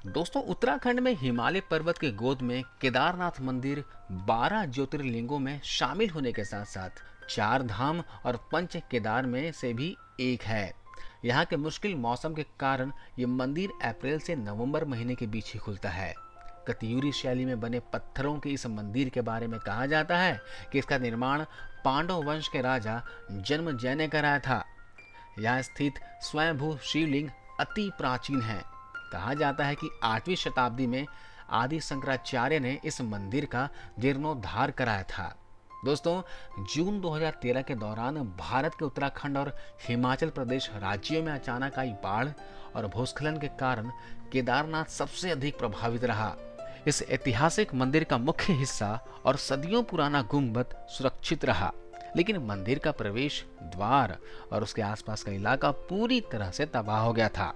दोस्तों, उत्तराखंड में हिमालय पर्वत के गोद में केदारनाथ मंदिर 12 ज्योतिर्लिंगों में शामिल होने के साथ साथ 4 धाम और पंच केदार में से भी एक है। यहाँ के मुश्किल मौसम के कारण ये मंदिर अप्रैल से नवंबर महीने के बीच ही खुलता है। कतियूरी शैली में बने पत्थरों के इस मंदिर के बारे में कहा जाता है कि इसका निर्माण पांडव वंश के राजा जन्मजय ने कराया था। यहाँ स्थित स्वयंभू शिवलिंग अति प्राचीन है। कहा जाता है कि 8वीं शताब्दी में आदि शंकराचार्य ने इस मंदिर का जीर्णोद्धार कराया था। दोस्तों, जून 2013 के दौरान भारत के उत्तराखंड और हिमाचल प्रदेश राज्यों में अचानक आई बाढ़ और भूस्खलन के कारण केदारनाथ सबसे अधिक प्रभावित रहा। इस ऐतिहासिक मंदिर का मुख्य हिस्सा और सदियों पुराना गुंबद सुरक्षित रहा, लेकिन मंदिर का प्रवेश द्वार और उसके आसपास का इलाका पूरी तरह से तबाह हो गया था।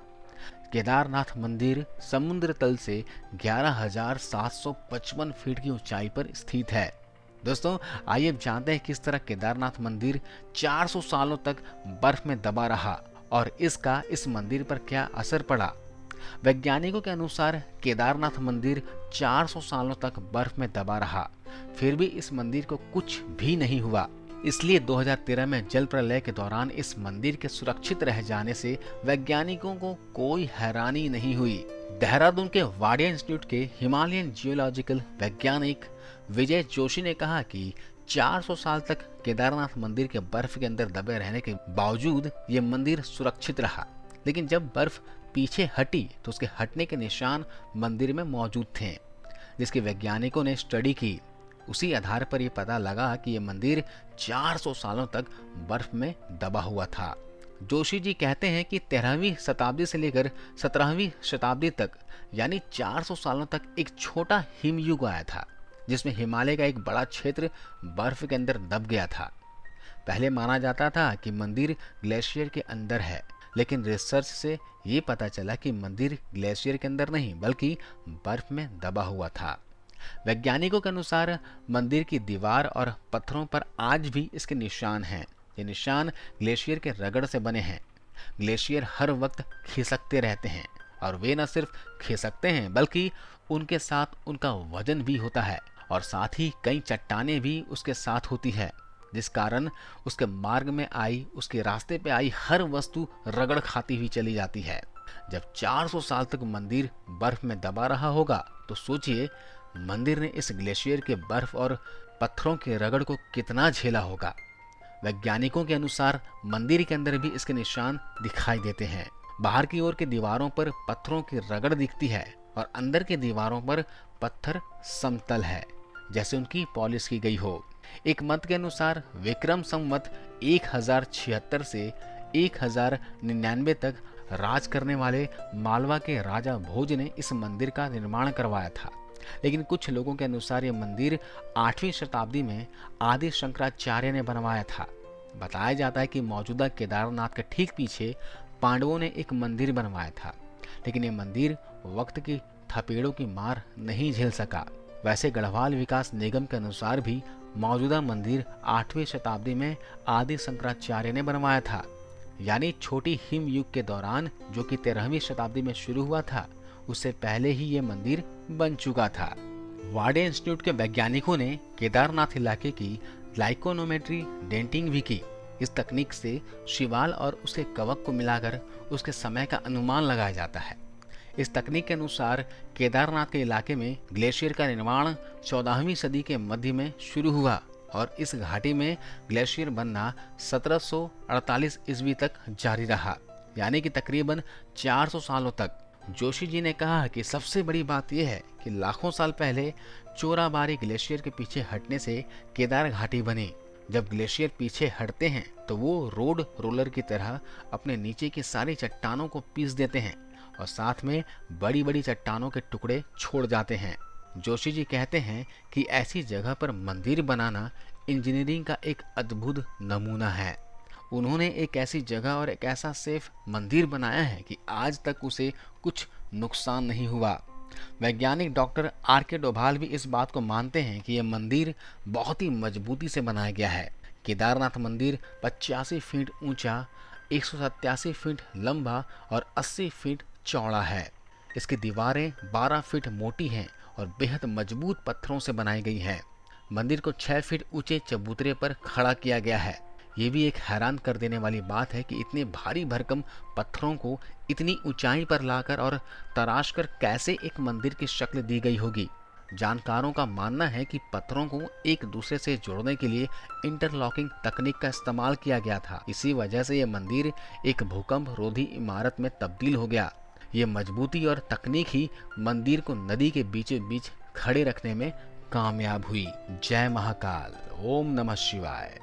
केदारनाथ मंदिर समुद्र तल से 11,755 फीट की ऊंचाई पर स्थित है। दोस्तों, आइए अब जानते हैं किस तरह केदारनाथ मंदिर 400 सालों तक बर्फ में दबा रहा और इसका इस मंदिर पर क्या असर पड़ा। वैज्ञानिकों के अनुसार केदारनाथ मंदिर 400 सालों तक बर्फ में दबा रहा, फिर भी इस मंदिर को कुछ भी नहीं हुआ। इसलिए 2013 में जल प्रलय के दौरान इस मंदिर के सुरक्षित रह जाने से वैज्ञानिकों को कोई हैरानी नहीं हुई। देहरादून के वाडिया इंस्टीट्यूट के हिमालयन जियोलॉजिकल वैज्ञानिक विजय जोशी ने कहा कि 400 साल तक केदारनाथ मंदिर के बर्फ के अंदर दबे रहने के बावजूद ये मंदिर सुरक्षित रहा, लेकिन जब बर्फ पीछे हटी तो उसके हटने के निशान मंदिर में मौजूद थे, जिसकी वैज्ञानिकों ने स्टडी की। उसी आधार पर यह पता लगा कि यह मंदिर 400 सालों तक बर्फ में दबा हुआ था। जोशी जी कहते हैं कि 13वीं शताब्दी से लेकर 17वीं शताब्दी तक यानी 400 सालों तक एक छोटा हिमयुग आया था, जिसमें हिमालय का एक बड़ा क्षेत्र बर्फ के अंदर दब गया था। पहले माना जाता था कि मंदिर ग्लेशियर के अंदर है, लेकिन रिसर्च से ये पता चला कि मंदिर ग्लेशियर के अंदर नहीं बल्कि बर्फ में दबा हुआ था। वैज्ञानिकों के अनुसार मंदिर की दीवार और पत्थरों पर आज भी इसके निशान हैं। ये निशान ग्लेशियर के रगड़ से बने हैं। ग्लेशियर हर वक्त खिसकते रहते हैं और वे न सिर्फ खिसकते हैं बल्कि उनके साथ उनका वजन भी होता है और साथ ही कई चट्टानें भी उसके साथ होती है, जिस कारण उसके मार्ग में आई, उसके रास्ते पे आई हर वस्तु रगड़ खाती हुई चली जाती है। जब 400 साल तक मंदिर बर्फ में दबा रहा होगा तो सोचिए मंदिर ने इस ग्लेशियर के बर्फ और पत्थरों के रगड़ को कितना झेला होगा। वैज्ञानिकों के अनुसार मंदिर के अंदर भी इसके निशान दिखाई देते हैं। बाहर की ओर के दीवारों पर पत्थरों की रगड़ दिखती है और अंदर के दीवारों पर पत्थर समतल है, जैसे उनकी पॉलिश की गई हो। एक मत के अनुसार विक्रम संवत 1076 से 1099 तक राज करने वाले मालवा के राजा भोज ने इस मंदिर का निर्माण करवाया था, लेकिन कुछ लोगों के अनुसार यह मंदिर 8वीं शताब्दी में आदि शंकराचार्य ने बनवाया था। बताया जाता है कि मौजूदा केदारनाथ के ठीक पीछे पांडवों ने एक मंदिर बनवाया था, लेकिन यह मंदिर वक्त की थपेड़ों की मार नहीं झेल सका। वैसे गढ़वाल विकास निगम के अनुसार भी मौजूदा मंदिर 8वीं शताब्दी में आदि शंकराचार्य ने बनवाया था, यानी छोटी हिम युग के दौरान, जो कि 13वीं शताब्दी में शुरू हुआ था, उससे पहले ही ये मंदिर बन चुका था। वाडिया इंस्टीट्यूट के वैज्ञानिकों ने केदारनाथ इलाके की ग्लाइकोनोमेट्री डेंटिंग भी की। इस तकनीक से शिवाल और उसके कवक को मिलाकर उसके समय का अनुमान लगाया जाता है। इस तकनीक के अनुसार केदारनाथ के इलाके में ग्लेशियर का निर्माण 14वीं सदी के मध्य में शुरू हुआ और इस घाटी में ग्लेशियर बनना 1748 ईस्वी तक जारी रहा, यानी कि तकरीबन 400 सालों तक। जोशी जी ने कहा कि सबसे बड़ी बात यह है कि लाखों साल पहले चोराबारी ग्लेशियर के पीछे हटने से केदार घाटी बनी। जब ग्लेशियर पीछे हटते हैं तो वो रोड रोलर की तरह अपने नीचे की सारी चट्टानों को पीस देते हैं और साथ में बड़ी बड़ी चट्टानों के टुकड़े छोड़ जाते हैं। जोशी जी कहते हैं कि ऐसी जगह पर मंदिर बनाना इंजीनियरिंग का एक अद्भुत नमूना है। उन्होंने एक ऐसी जगह और एक ऐसा सेफ मंदिर बनाया है कि आज तक उसे कुछ नुकसान नहीं हुआ। वैज्ञानिक डॉक्टर R.K. डोभाल भी इस बात को मानते हैं कि यह मंदिर बहुत ही मजबूती से बनाया गया है। केदारनाथ मंदिर 85 फीट ऊंचा, 187 फीट लंबा और 80 फीट चौड़ा है। इसकी दीवारें 12 फीट मोटी हैं और बेहद मजबूत पत्थरों से बनाई गई हैं। मंदिर को 6 फीट ऊंचे चबूतरे पर खड़ा किया गया है। ये भी एक हैरान कर देने वाली बात है कि इतने भारी भरकम पत्थरों को इतनी ऊंचाई पर लाकर और तराश कर कैसे एक मंदिर की शक्ल दी गई होगी। जानकारों का मानना है कि पत्थरों को एक दूसरे से जोड़ने के लिए इंटरलॉकिंग तकनीक का इस्तेमाल किया गया था। इसी वजह से यह मंदिर एक भूकंप रोधी इमारत में तब्दील हो गया। ये मजबूती और तकनीक ही मंदिर को नदी के बीचों बीच खड़े रखने में कामयाब हुई। जय महाकाल। ओम नमः शिवाय।